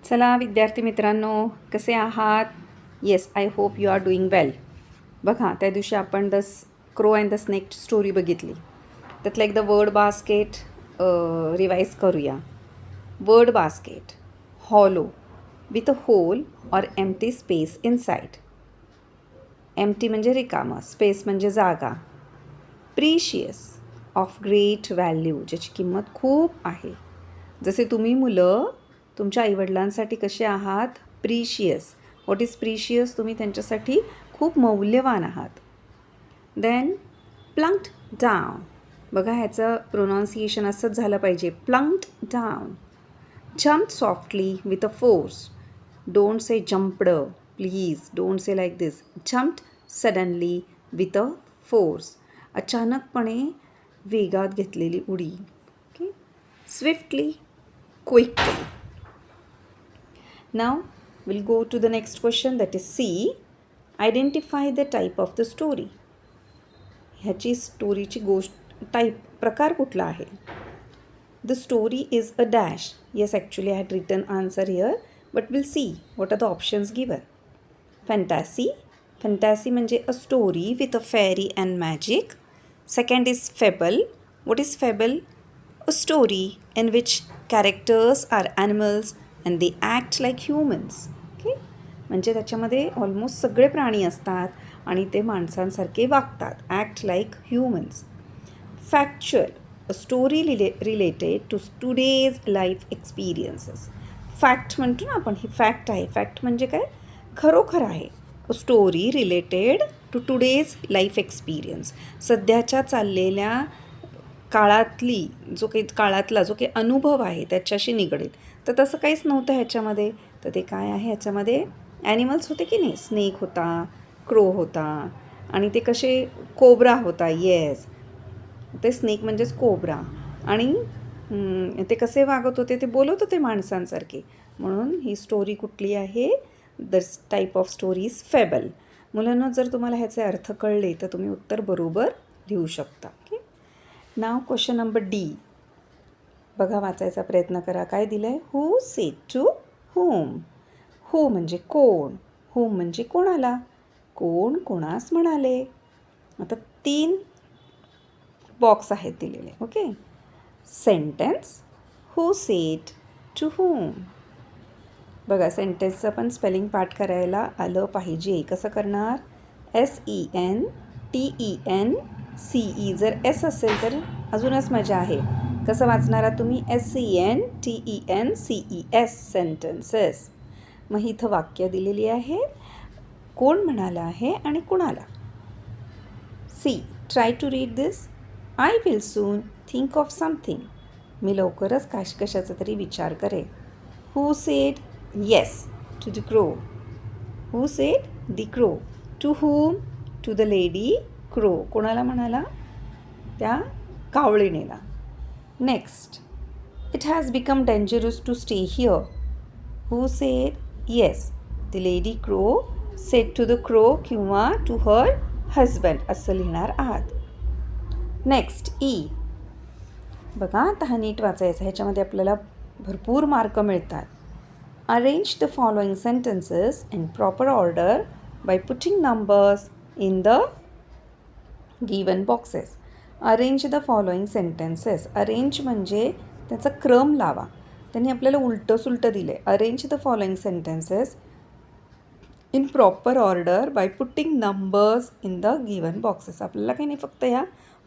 चला विद्यार्थी मित्रांनो, कसे आहात? Yes, I hope you are doing well. बघा, त्या दिवशी आपण crow and the snake story बघितली. त्यातलं एकदा वर्ड बास्केट रिवाईज करूया. Word basket, hollow with a hole or empty space inside. Empty म्हणजे रिकामं, स्पेस म्हणजे जागा. प्रिशियस, ऑफ ग्रेट व्हॅल्यू, ज्याची किंमत खूप आहे. जसे तुम्ही मुलं तुमच्या आईवडिलांसाठी कसे आहात? प्रिशियस. What is precious? तुम्ही त्यांच्यासाठी खूप मौल्यवान आहात. Then plunked down. बघा, ह्याचं प्रोनाऊन्सिएशन असंच झालं पाहिजे, plunked down. Jumped softly with a force. Don't say jumped, please don't say like this. Jumped suddenly with a force. अचानकपणे वेगात घेतलेली उडी. Okay. Swiftly, quickly. Now we'll go to the next question, that is C. Identify the type of the story. ह्याची स्टोरीची प्रकार कुठला आहे? The story is a dash. Yes, actually I had written answer here, but we'll see what are the options given. Fantasy. Fantasy म्हणजे a story with a fairy and magic. Second is fable. What is fable? A story in which characters are animals and they act like humans. Okay? म्हणजे त्याच्यामध्ये almost सगळे प्राणी असतात आणि ते माणसांसारखे वागतात. Act like humans. Factual, a story related to today's life experiences. Fact म्हणतो ना आपण, ही फॅक्ट आहे. फॅक्ट म्हणजे काय? खरोखर आहे. A story related to today's life experience. सध्याच्या चाललेल्या काळातला जो काही अनुभव आहे त्याच्याशी निगडीत. तर तसं काहीच नव्हतं ह्याच्यामध्ये. तर ते काय आहे ह्याच्यामध्ये? ॲनिमल्स होते की नाही? स्नेक होता, क्रो होता आणि ते कसे, कोब्रा होता. येस, ते स्नेक म्हणजेच कोब्रा. आणि ते कसे वागत होते? ते बोलत होते माणसांसारखे. म्हणून ही स्टोरी कुठली आहे? The type of story is fable. मुलांना जर तुम्हाला ह्याचे अर्थ कळले तर तुम्ही उत्तर बरोबर लिहू शकता. Okay. Now question number D. बघा, वाचायचा प्रयत्न करा. काय दिलं आहे? Who said to whom. Who म्हणजे कोण, होम म्हणजे कोणाला. कोण कोणास म्हणाले. आता 3 बॉक्स आहेत दिलेले. Okay. Sentence, who said to whom. बघा, सेंटेन्सचं पण स्पेलिंग पाठ करायला आलं पाहिजे. कसं करणार? SENTENCE. जर एस असेल तर अजूनच मजा आहे. कसं वाचणार आहात तुम्ही? SENTENCES. सेंटेन्सेस. मग इथं वाक्य दिलेली आहे. कोण म्हणाला आहे आणि कुणाला. See, try to read this. I will soon think of something. मी लवकरच कशाचा तरी विचार करेन. Who said yes to the crow. Who said the crow. To whom? To the lady crow. कोणाला म्हणाला? त्या कावळिणीला. Next, it has become dangerous to stay here. Who said yes? The lady crow said to the crow किंवा to her husband असं लिहिणार आहात. Next, E. बघा, आता हा नीट वाचायचा. ह्याच्यामध्ये आपल्याला भरपूर मार्क मिळतात. Arrange the following sentences in proper order by putting numbers in the given boxes. Arrange the following sentences. Arrange म्हणजे त्याचा क्रम लावा. त्यांनी आपल्याला उलटं दिलं आहे. Arrange the following sentences in proper order by putting numbers in the given boxes. आपल्याला काही नाही, फक्त ह्या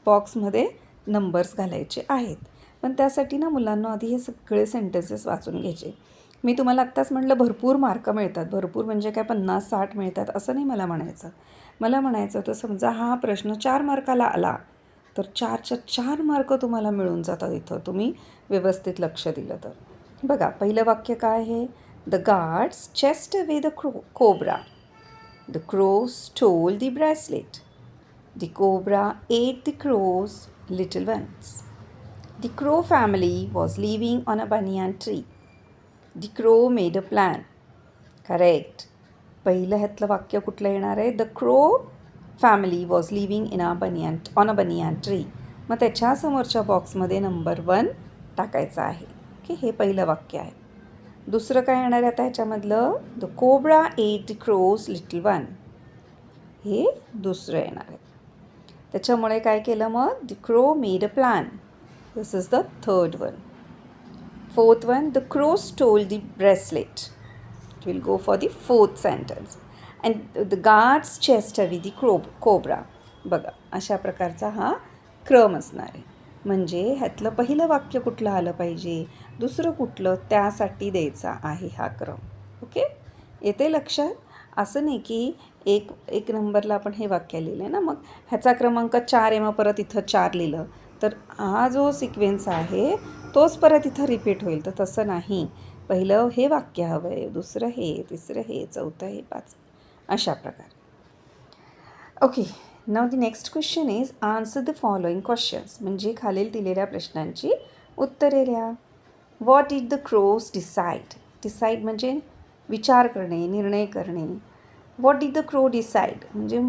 बॉक्समध्ये नंबर्स घालायचे आहेत. पण त्यासाठी ना मुलांना आधी हे सगळे सेंटेन्सेस वाचून घ्यायचे. मी तुम्हाला आत्ताच म्हटलं भरपूर मार्क मिळतात. भरपूर म्हणजे काय 50-60 मिळतात असं नाही मला म्हणायचं. मला म्हणायचं होतं, समजा हा प्रश्न 4 मार्काला आला तर 4च्या 4 मार्क तुम्हाला मिळून जातात इथं, तुम्ही व्यवस्थित लक्ष दिलं तर. बघा, पहिलं वाक्य काय आहे? The guards chased away the cobra. The crow stole the bracelet. The cobra ate the crow's little ones. The crow family was living on a banyan tree. The crow made a plan. Correct. पहिलं ह्यातलं वाक्य कुठलं येणार आहे? The crow family was living on a banyan tree. मग त्याच्या समोरच्या बॉक्समध्ये नंबर 1 टाकायचा आहे. ओके, हे पहिलं वाक्य आहे. दुसरं काय येणार आहे आता ह्याच्यामधलं? The cobra ate the crow's little one. हे दुसरं येणार आहे. त्याच्यामुळे काय केलं मग? The crow made a plan. This is the third one. Fourth one, the crow stole the bracelet. It will go for the fourth sentence. And the guards chased away the cobra. बघा अशा प्रकारचा हा क्रम असणार आहे. म्हणजे ह्यातलं पहिलं वाक्य कुठलं आलं पाहिजे, दुसरं कुठलं, त्यासाठी द्यायचा आहे हा क्रम. ओके, येते लक्षात? असं नाही की एक नंबरला आपण हे वाक्य लिहिलं आहे ना, मग ह्याचा क्रमांक 4 आहे, मग परत इथं 4 लिहिलं तर हा जो सिक्वेन्स आहे तोच परत इथं रिपीट होईल. तर तसं नाही. पहिलं हे वाक्य हवं आहे, दुसरं हे, तिसरं हे, चौथं हे, 5 अशा प्रकारे. Okay, now the next question is answer the following questions. म्हणजे खालील दिलेल्या प्रश्नांची उत्तरे लिहा. What did the crows decide? Decide म्हणजे विचार करणे, निर्णय करणे. What did the crow decide म्हणजे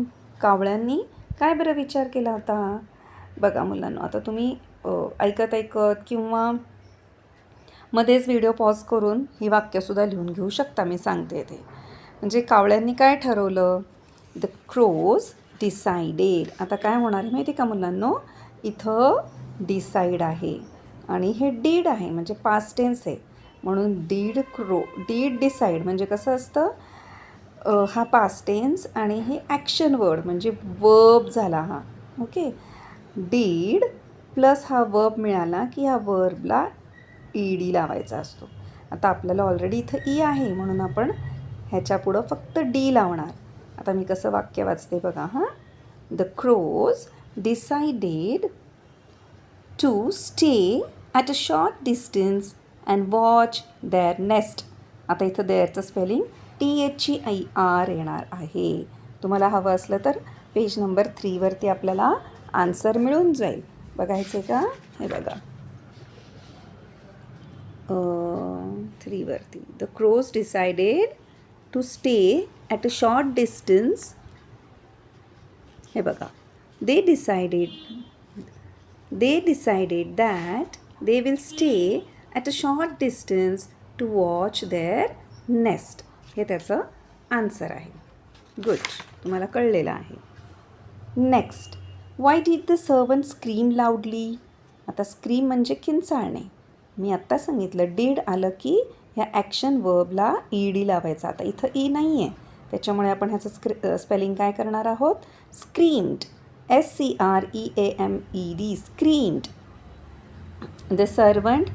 कावळ्यांनी काय बरं विचार केला होता? बघा मुलांनो, आता तुम्ही ऐकत किंवा मध्येच व्हिडिओ पॉज करून ही वाक्यसुद्धा लिहून घेऊ शकता. मी सांगते ते. म्हणजे कावळ्यांनी काय ठरवलं? The crows decided. आता काय होणार आहे माहिती का मुलांनो? इथं डिसाईड आहे आणि हे डीड आहे, म्हणजे पास्ट टेन्स आहे. म्हणून डीड डिसाईड म्हणजे कसं असतं? हा पास्ट टेन्स आणि हे ॲक्शन वर्ड म्हणजे वर्ब झाला हा. ओके, डीड प्लस हा वर्ब मिळाला की ह्या वर्बला ईडी लावायचा असतो. आता आपल्याला ऑलरेडी इथं ई आहे म्हणून आपण ह्याच्या पुढं फक्त डी लावणार. आता मी कसं वाक्य वाचते बघा. हां, the crows decided to stay at a short distance and watch their nest. आता इथं देअरचं स्पेलिंग THEIR येणार आहे. तुम्हाला हवं असलं तर पेज नंबर 3वरती आपल्याला आन्सर मिळून जाईल. बघायचं का? हे बघा 3वरती. The crows decided to stay at a short distance. हे बघा, they decided that they will stay at a short distance to watch their nest. हे त्याचं आन्सर आहे. गुड, तुम्हाला कळलेलं आहे. Next, why did the servant scream loudly? आता scream म्हणजे किंचाळणे. मी आत्ता सांगितलं डीड आलं की ह्या ॲक्शन वर्बला ईडी लावायचा. आता इथं ई नाही आहे, त्याच्यामुळे आपण ह्याचं स्पेलिंग काय करणार आहोत? Screamed. SCREAMED. Screamed. The servant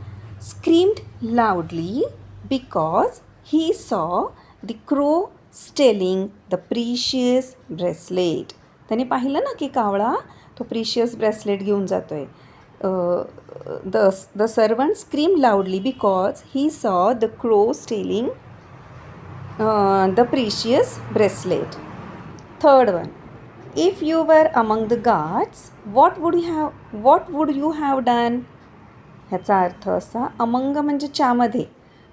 screamed लाऊडली because he saw the crow stealing the precious bracelet. त्याने पाहिलं ना की कावळा तो प्रिशियस ब्रेसलेट घेऊन जातो आहे. The servant scream loudly because he saw the crow stealing the precious bracelet. Third one, if you were among the guards what would you have done? ह्याचा अर्थ असा, अमंग म्हणजे च्यामध्ये.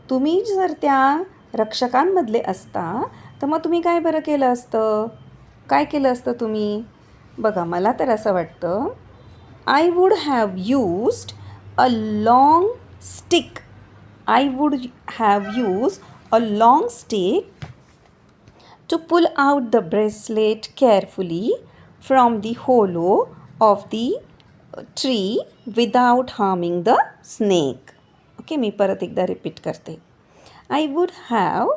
तुम्ही जर त्या रक्षकांमधले असता तर मग तुम्ही काय बरं केलं असतं? काय केलं असतं तुम्ही? बघा, मला तर असं वाटतं, I would have used a long stick. I would have used a long stick to pull out the bracelet carefully from the hollow of the tree without harming the snake. Okay, मी परत एकदा repeat करते. I would have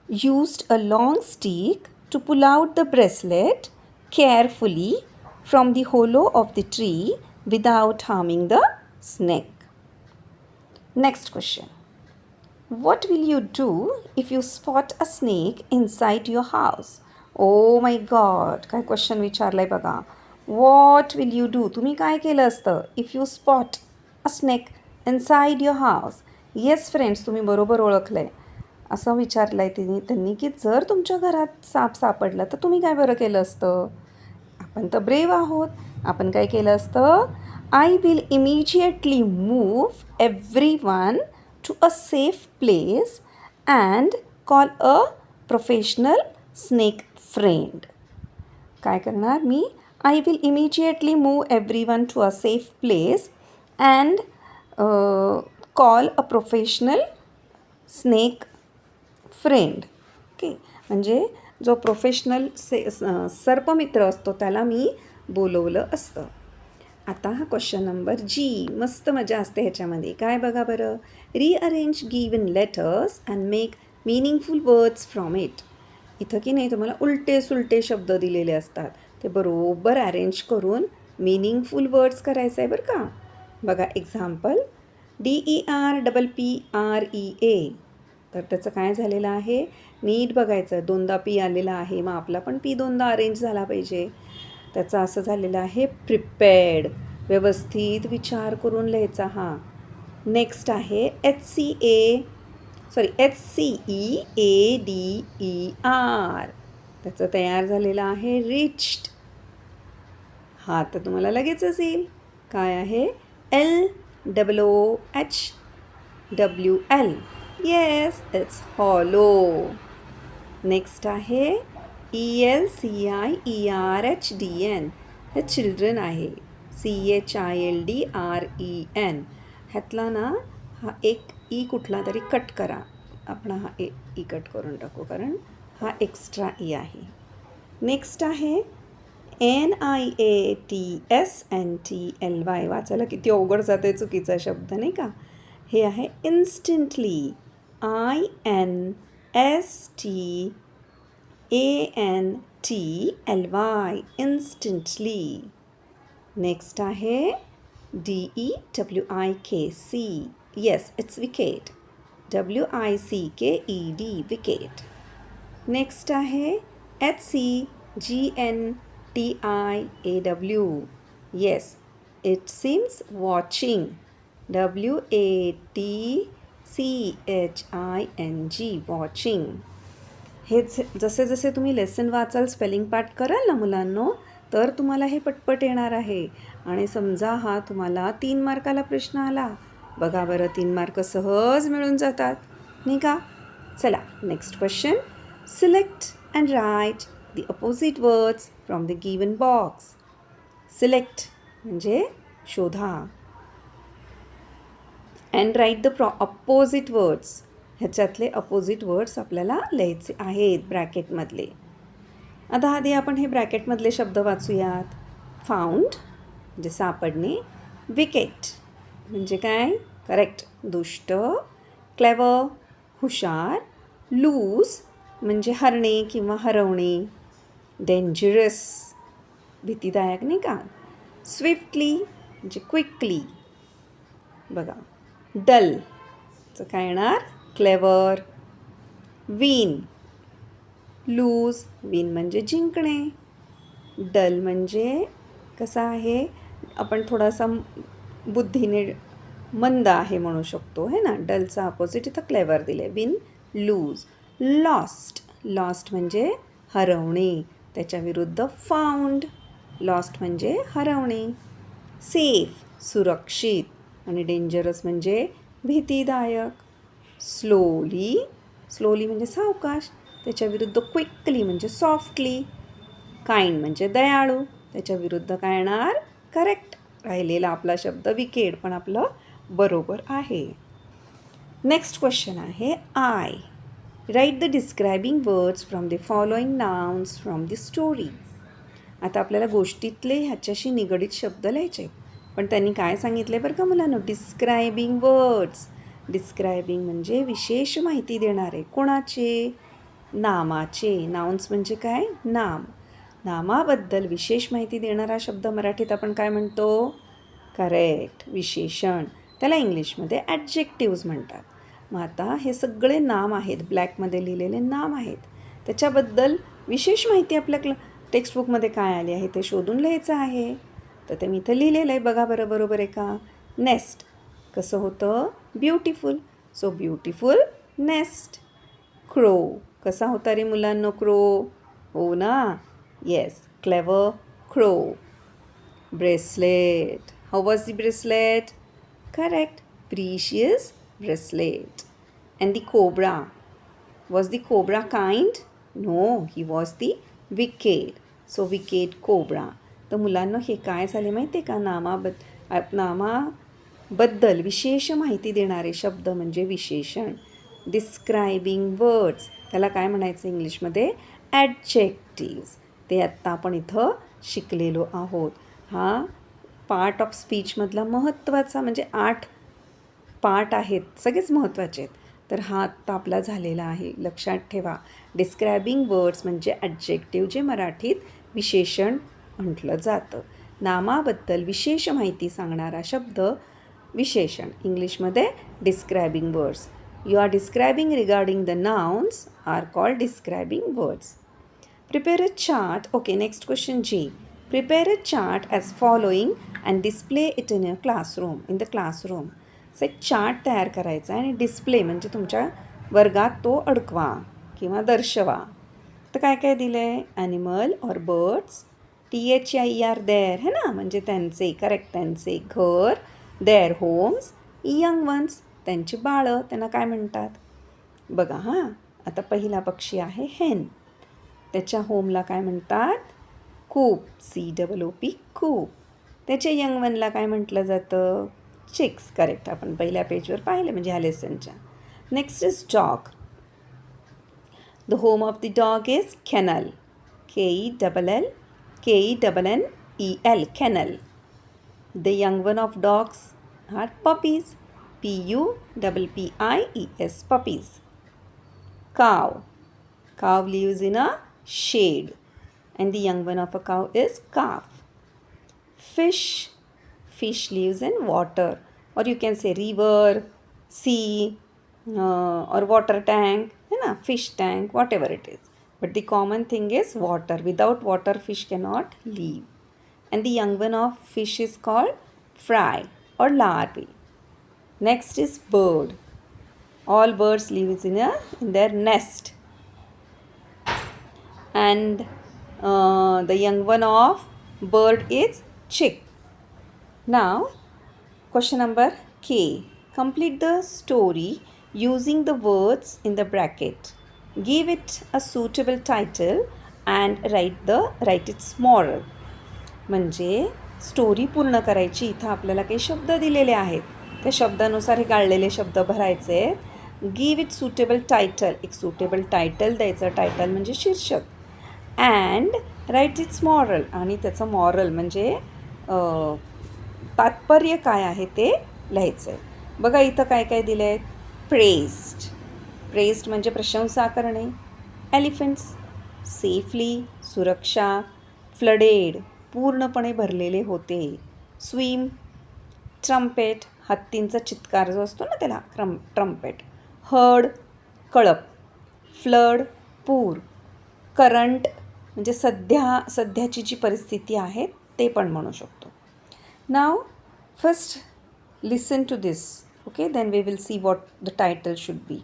used a long stick to pull out the bracelet carefully from the hollow of the tree without harming the snake. Next question. What will you do if you spot a snake inside your house? Oh my God, काय question विचारलाय बघा. What will you do? तुम्ही काय केलं असतं if you spot a snake inside your house? Yes friends, तुम्ही बरोबर ओळखलं आहे. असं विचारलं आहे त्यांनी की जर तुमच्या घरात साप सापडला तर तुम्ही काय बरं केलं असतं? आपण तर ब्रेव आहोत. आपण काय केलं असतं? I will immediately move everyone to a safe place and call a professional snake friend. काय करणार मी? I will immediately move everyone to a safe place and call a professional snake friend. Okay, म्हणजे जो professional सर्पमित्र असतो त्याला मी बोलवलं असतं. आता हा क्वेश्चन नंबर जी. मस्त मजा असते ह्याच्यामध्ये. काय बघा बरं. Rearrange given letters and make meaningful words from it. इथं की नाही तुम्हाला उलटे सुलटे शब्द दिलेले असतात, ते बरोबर अरेंज करून मीनिंगफुल वर्ड्स करायचं आहे बरं का. बघा एक्झाम्पल. DERPPREA. तर त्याचं काय झालेलं आहे, नीट बघायचं. दोनदा पी आलेला आहे, मग आपला पण पी दोनदा अरेंज झाला पाहिजे. त्याचं असं झालेलं आहे प्रिपेअर्ड. व्यवस्थित विचार करून लिहायचा हा. नेक्स्ट आहे HCEADER. त्याचं तयार झालेलं आहे रिच्ड. हा तर तुम्हाला लगेचच येईल. काय आहे LOOHWL. Yes, it's hollow. Next आहे ELCIERHDN. हे चिल्ड्रन आहे. CHILDREN. ह्यातला ना हा एक ई कुठला तरी कट करा. आपण हा ई कट करून टाकू, कारण हा एक्स्ट्रा ई आहे. नेक्स्ट आहे NIATSNTLY. वाचायला किती अवघड जाते, चुकीचा शब्द नाही का. हे आहे इन्स्टंटली. INSTANTLY. इन्स्टंटली. नेक्स्ट आहे DEWIKC. Yes, it's wicket. WICKED. Wicket. Next आहे HCGNTIAW. Yes, it seems watching. WATCHING. Watching. हेच जसे जसे तुम्ही लेसन वाचाल, स्पेलिंग पाठ कराल ना मुलांनो, तर तुम्हाला हे पटपट येणार आहे. आणि समजा हा तुम्हाला 3 मार्काला प्रश्न आला, बघा बरं 3 मार्क सहज मिळून जातात नाही का. चला next question. Select and write the opposite words from the given box. Select म्हणजे शोधा. And write the opposite words. ह्याच्यातले अपोजिट वर्ड्स आपल्याला लिहायचे आहेत ब्रॅकेटमधले. आता आधी आपण हे ब्रॅकेटमधले शब्द वाचूयात. फाउंड म्हणजे सापडणे. विकेट म्हणजे काय, करेक्ट, दुष्ट. क्लेवर हुशार. लूज म्हणजे हरणे किंवा हरवणे. डेंजरस भीतीदायक नाही का. स्विफ्टली म्हणजे क्विकली. बघा डलचं काय येणार, क्लेवर. Win loose. विन म्हणजे जिंकणे. डल म्हणजे कसा आहे, आपण थोडासा बुद्धीने मंद आहे म्हणू शकतो है ना. डलचा अपोजिट इथं क्लेवर दिले. Win loose. लॉस्ट. लॉस्ट म्हणजे हरवणे, त्याच्या विरुद्ध फाउंड. लॉस्ट म्हणजे हरवणे. सेफ सुरक्षित. आणि डेंजरस म्हणजे भीतीदायक. स्लोली. स्लोली म्हणजे सावकाश, त्याच्या विरुद्ध क्विकली म्हणजे सॉफ्टली. काइंड म्हणजे दयाळू, त्याच्या विरुद्ध काय येणार, करेक्ट. राहिलेला आपला शब्द विकेट, पण आपलं बरोबर आहे. नेक्स्ट क्वेश्चन आहे I. Write the describing words from the following nouns from the story. आता आपल्याला गोष्टीतले ह्याच्याशी निगडीत शब्द लिहायचे, पण त्यांनी काय सांगितले बरं का मुलांनो, डिस्क्रायबिंग वर्ड्स. डिस्क्रायबिंग म्हणजे विशेष माहिती देणारे. कोणाचे, नामाचे. नाउन्स म्हणजे काय, नाम. नामाबद्दल विशेष माहिती देणारा शब्द मराठीत आपण काय म्हणतो, करेक्ट, विशेषण. त्याला इंग्लिशमध्ये ॲडजेक्टिव्ज म्हणतात. मग आता हे सगळे नाम आहेत, ब्लॅकमध्ये लिहिलेले नाम आहेत, त्याच्याबद्दल विशेष माहिती आपल्या टेक्स्टबुकमध्ये काय आली आहे ते शोधून लिहायचं आहे. तर ते मी इथं लिहिलेलं आहे, बघा बरं बरोबर आहे का. नेस्ट कसं होतं, beautiful. So beautiful nest. Crow कसा होता रे मुलांनो, क्रो, हो ना, yes, clever crow. Bracelet, how was the bracelet, correct, precious bracelet. And the cobra, was the cobra kind, no, he was the wicked. So wicked cobra. तर मुलांना हे काय झाले माहिती आहे का, नामाबद्दल विशेष माहिती देणारे शब्द म्हणजे विशेषण. Describing words. त्याला काय म्हणायचं इंग्लिशमध्ये? ॲडजेक्टिव्स. ते आत्ता आपण इथं शिकलेलो आहोत. हा पार्ट ऑफ स्पीचमधला महत्त्वाचा, म्हणजे 8 पार्ट आहेत, सगळेच महत्त्वाचे आहेत. तर हा आत्ता आपला झालेला आहे. लक्षात ठेवा, डिस्क्रायबिंग वर्ड्स म्हणजे ॲडजेक्टिव्ह, जे मराठीत विशेषण म्हटलं जातं. नामाबद्दल विशेष माहिती सांगणारा शब्द विशेषण. इंग्लिशमध्ये describing words. You are describing regarding the nouns are called describing words. Prepare a chart. Okay, next question G. Prepare a chart as following and display it in your classroom. In the classroom. So एक chart तयार करायचा आणि display म्हणजे तुमच्या वर्गात तो अडकवा किंवा दर्शवा. तर काय काय दिलं आहे? Animal or birds, THEIR their है ना, म्हणजे त्यांचे, करेक्ट, त्यांचे घर, देअर होम्स, यंग वन्स, त्यांची बाळं, त्यांना काय म्हणतात बघा. हां, आता पहिला पक्षी आहे हेन. त्याच्या होमला काय म्हणतात? कूप, COOP, कूप. त्याच्या यंग वनला काय म्हटलं जातं? चिक्स. करेक्ट, आपण पहिल्या पेजवर पाहिलं, म्हणजे ह्या लेसनच्या. Next is dog. The home of the dog is kennel. KENNEL, kennel. The young one of dogs are puppies. PUPPIES, puppies. Cow lives in a shade, and the young one of a cow is calf. Fish lives in water, or you can say river, sea, or water tank, है ना, fish tank, whatever it is. But the common thing is water. Without water, fish cannot live. And the young one of fish is called fry or larvae. Next is bird. All birds live in their nest. And the young one of bird is chick. Now, question number K. Complete the story using the words in the bracket. Give it a suitable title and write its moral. म्हणजे story पूर्ण करायची. इथं आपल्याला काही शब्द दिलेले आहेत, त्या शब्दानुसार हे गाळलेले शब्द भरायचे. Give it suitable title. एक सुटेबल टायटल द्यायचं. टायटल म्हणजे शीर्षक. And write its moral. आणि त्याचं मॉरल म्हणजे तात्पर्य काय आहे ते लिहायचं आहे. बघा इथं काय काय दिलं आहे? प्रेस्ड म्हणजे प्रशंसा करणे. एलिफंट्स, सेफली, सुरक्षा. फ्लडेड, पूर्णपणे भरलेले होते. स्विम, ट्रम्पेट, हत्तींचा चित्कार जो असतो ना त्याला ट्रम्पेट. हर्ड, कळप. फ्लड, पूर. करंट म्हणजे सध्याची जी परिस्थिती आहे ते पण म्हणू शकतो. Now first listen to this. Okay, then we will see what the title should be.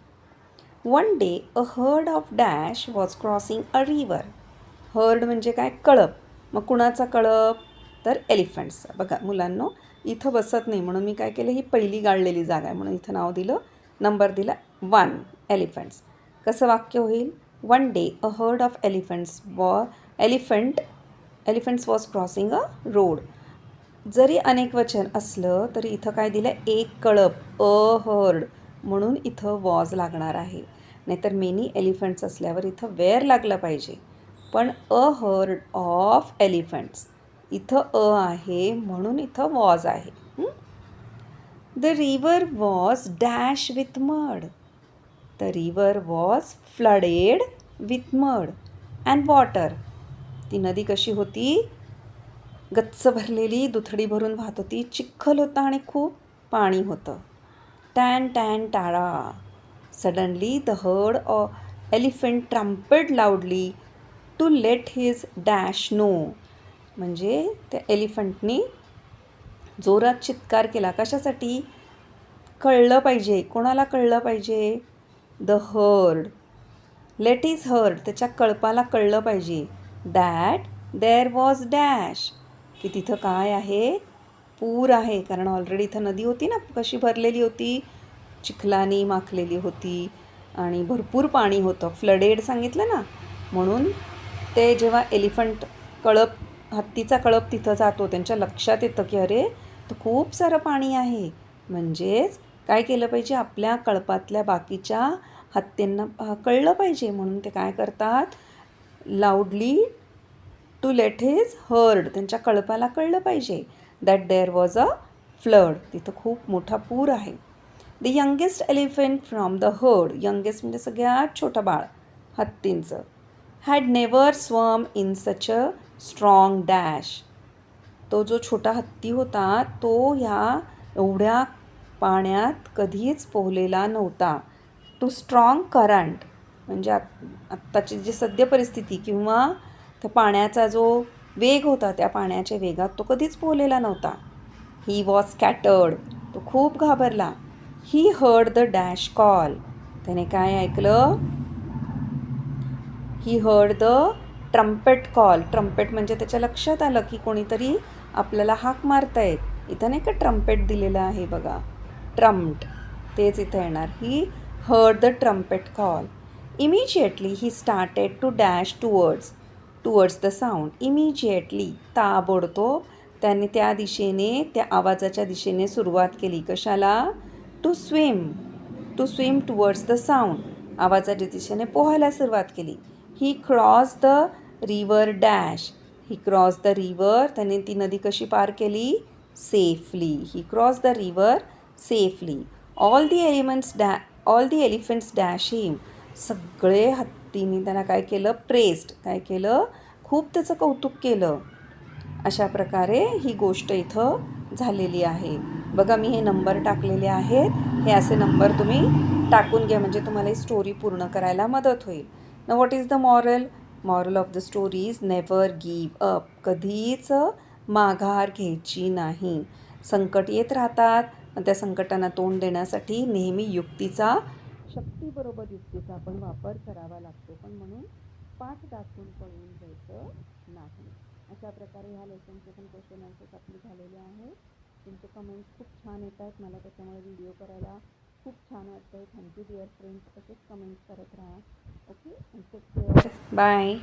One day a herd of dash was crossing a river. Herd म्हणजे काय? कळप. मग कुणाचा कळप? तर एलिफंट्सचा. बघा मुलांनो, इथं बसत नाही म्हणून मी काय केलं, ही पहिली गाळलेली जागा आहे म्हणून इथं नाव दिलं, नंबर दिला 1, एलिफंट्स. कसं वाक्य होईल? One day a herd of elephants was crossing a road. जरी अनेक वचन असलं तरी इथं काय दिलं? एक कळप, अ हर्ड, म्हणून इथं वॉज लागणार आहे. नाहीतर मेनी एलिफंट्स असल्यावर इथं वेअर लागलं पाहिजे. पण अ हर्ड ऑफ एलिफंट्स, इथं अ आहे म्हणून इथं वॉज आहे. The river was dash with mud. The river was flooded with mud and water. ती नदी कशी होती? गच्च भरलेली, दुथडी भरून वाहत होती. चिखल होता आणि खूप पाणी होतं. टॅन टाळा. Suddenly the herd of elephant trumpet loudly to let his dash know. म्हणजे त्या एलिफंटनी जोरात चित्कार केला. कशासाठी? कळलं पाहिजे. कोणाला कळलं पाहिजे? The herd. Let is herd, त्याच्या कळपाला कळलं पाहिजे. दॅट देअर वॉज डॅश, की तिथं काय आहे? पूर आहे. कारण ऑलरेडी इथं नदी होती ना, कशी भरलेली होती? चिखलानी माखलेली होती आणि भरपूर पाणी होतं. फ्लडेड सांगितलं ना, म्हणून ते जेव्हा एलिफंट हत्तीचा कळप तिथं जातो त्यांच्या लक्षात येतं की अरे तर खूप सारं पाणी आहे. म्हणजेच काय केलं पाहिजे? आपल्या कळपातल्या बाकीच्या हत्तींना कळलं पाहिजे म्हणून ते काय करतात, loudly to let his herd, त्यांच्या कळपाला कळलं पाहिजे that there was a flood, तिथं खूप मोठा पूर आहे. The youngest elephant from the herd, youngest म्हणजे सगळ्यात छोटं बाळ हत्तींचं, had never swum in such a strong dash, तो जो छोटा हत्ती होता तो ह्या एवढ्या पाण्यात कधीच पोहलेला नव्हता. टू स्ट्रॉंग करंट म्हणजे आत्ताची जी सद्य परिस्थिती किंवा त्या पाण्याचा जो वेग होता, त्या पाण्याच्या वेगात तो कधीच पोहलेला नव्हता. ही वॉज स्कॅटर्ड, तो खूप घाबरला. ही हर्ड द डॅश कॉल, त्याने काय ऐकलं, ही heard the trumpet call, trumpet म्हणजे त्याच्या लक्षात आलं की कोणीतरी आपल्याला हाक मारतायत. इथं नाही का ट्रम्पेट दिलेलं आहे बघा, ट्रम्प्ड, तेच इथं येणार. He heard the trumpet call. Immediately he started to dash towards the sound. Immediately, ताबडतोब त्याने त्या दिशेने, त्या आवाजाच्या दिशेने सुरुवात केली. कशाला? To swim towards the sound, आवाजाच्या दिशेने पोहायला सुरुवात केली. He cross the river dash, he cross the river, त्याने ती नदी कशी पार केली? Safely. He cross the river safely. All the elephants dash him, सगळे हत्तीने त्यांना काय केलं? प्रेस्ड, काय केलं? खूप त्याचं कौतुक केलं. अशा प्रकारे ही गोष्ट इथं झालेली आहे. बघा मी हे नंबर टाकलेले आहेत, हे असे नंबर तुम्ही टाकून घ्या म्हणजे तुम्हाला ही स्टोरी पूर्ण करायला मदत होईल. ना what is the moral of the story is never give up, कधीच माघार घ्यायची नाही. संकट येत राहतात, पण त्या संकटांना तोंड देण्यासाठी नेहमी शक्तीबरोबर युक्तीचा आपण वापर करावा लागतो, पण म्हणून पाठ दाखवून पळून जायचं नाही. अशा प्रकारे ह्या लेसनचे पण क्वेश्चन आन्सर्स आपले झालेले आहेत. तुमचे कमेंट्स खूप छान येत आहेत, मला त्याच्यामुळे व्हिडिओ करायला खूप छान वाटतं. थँक्यू डिअर फ्रेंड्स, तसेच कमेंट्स करत राहा. Okay, take care, bye.